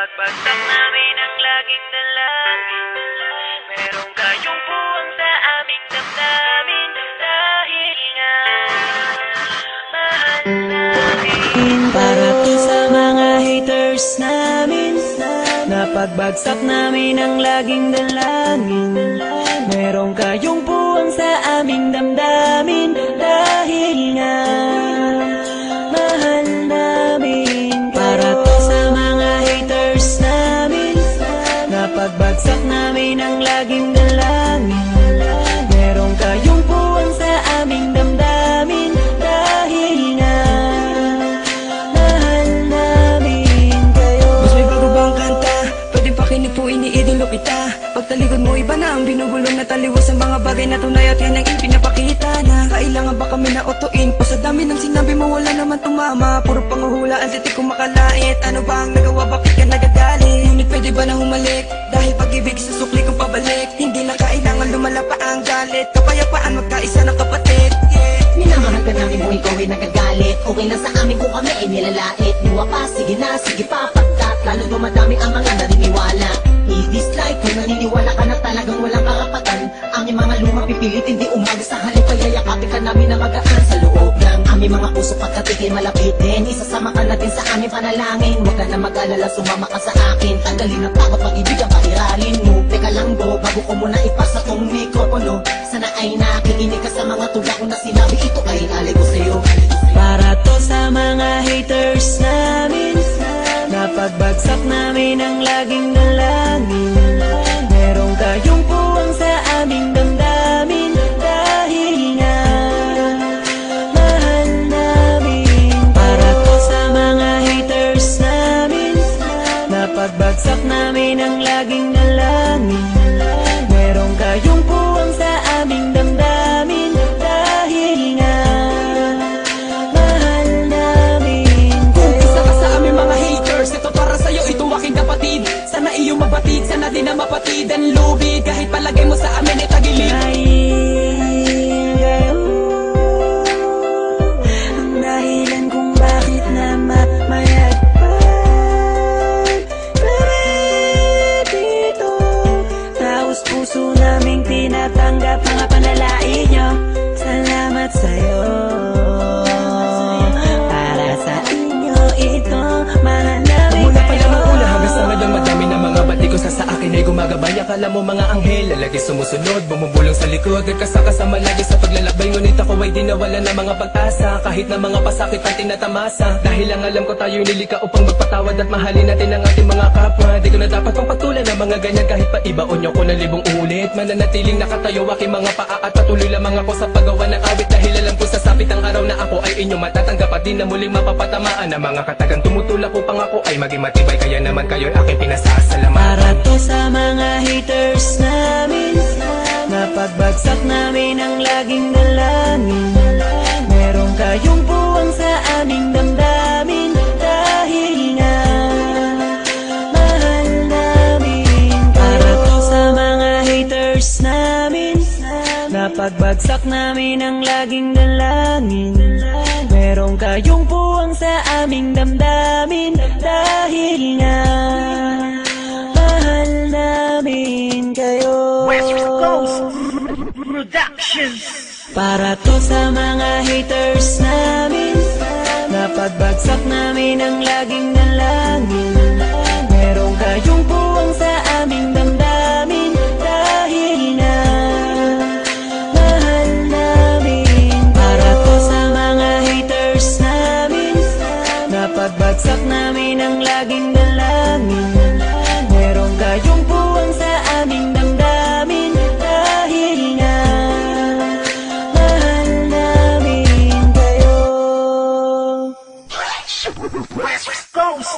Napagbagsak namin ang laging dalangin. Meron kayong puwang sa aming damdamin. Dahil nga mahal namin. Para to sa mga haters namin, napagbagsak namin ang laging dalangin. Meron kayong puwang sa aming damdamin. Dahil nga mahal namin. Para to sa mga haters namin, napagbagsak namin ang laging dalangin. Meron kayong puwang sa aming damdamin. Dahil nga mahal namin kayo. Mas may bago bang kanta? Pwede pakinig po, iniidolo kita. Pagtalikod mo iba na ang binubulong na taliwas sa mga bagay na tunay at yan ang ipinapakita na kailangan ba kami na otuin o sa dami ng sinabi mo wala naman tumama. Puro panguhula ang titik kong makalait. Ano ba ang nagawa, bakit ka nagagalit? Ngunit pwede ba na humalik? Dahil pag-ibig sa sukli kong pabalik. Hindi na kailangan lumala pa ang galit. Kapayapaan magkaisa ng kapatid. Minamahal ka namin mo, ikaw ay nagagalit. Okay lang sa amin kung kami ay nilalait. Luwa pa, sige na, sige pa, pagkat lalo't dumadami ang mga naniniwala. I-dislike kung naniniwala ka na talagang walang karapatan. Aming mga lumang pipilit, hindi umaga sa halip. Kaya yakapin ka namin na magaan sa loob ng aming mga puso pagkatigil malapit din. Isasama ka natin sa aming panalangin. Huwag ka na mag-alala, sumama ka sa akin. Tanggalin ang takot, pag-ibig ang pairalin mo. Teka lang bro, bago ko muna ipasa tong mikropono. Sana ay nakikinig ka sa mga tula ko na sinabi. Ito ay alay ko sa'yo. Para to sa mga haters namin, napagbagsak namin ang laging dalangin. Meron kayong puwang sa aming damdamin. Dahil nga mahal namin. Para to sa mga haters namin, napagbagsak namin ang laging dalangin. Meron kayong puwang sa aming damdamin. Dahil nga mahal namin kayo. Isa ka sa aming mga haters, ito para sa'yo, ito aking kapatid. Sana iyong mabatid, sana din na mapatid ang lubid. Kahit palagay mo sa amin ay tagilid. Dahil kayo ang dahilan kung bakit na mamayagpag kami dito. Taos puso naming tinatanggap mga panalangin nyo. Salamat sa'yo. Para sa inyo ito, mahal namin Mula pa kayo. lamang una hanggang sa ngayon, madami na mga bati ko sa akin ay gumagabay. Akala mo mga anghel, lalagi sumusunod, bumubulong sa likod at kasakasama lagi sa paglalakbay. Ngunit ako ay di nawala na mga pag-asa, kahit na mga pasakit ang tinatamasa. Dahil ang alam ko tayo'y nilika upang magpatawad at mahalin natin ang ating mga kapwa. Di ko na dapat pang patulan ng mga ganyan, kahit pa ibaon nyo ko na libong ulit. Mananatiling nakatayo aking mga paa at patuloy lamang ako sa paggawa ng awit. Dahil alam ko sasapit ang araw na ako ay inyo matatanggap at di na muling mapapatamaan ng mga katagang tumutulak upang ako ay maging matibay. Kaya naman kayo'y aking pinasasalamatan. Para to sa mga haters namin, napagbagsak namin ang laging dalangin. Meron kayong puwang sa aming damdamin. Dahil nga mahal namin. Para to sa mga haters namin, napagbagsak namin ang laging dalangin. Meron kayong puwang sa aming damdamin. Dahil nga mahal namin kayo. West Coast Productions. Para to sa mga haters namin, napagbagsak namin ang laging dalangin. Meron kayong puwang sa aming damdamin. Dahil nga mahal namin. Para to sa mga haters namin, napagbagsak namin ang laging dalangin. Meron kayong puwang sa aming damdamin. Dahil nga mahal namin kayo. West Coast.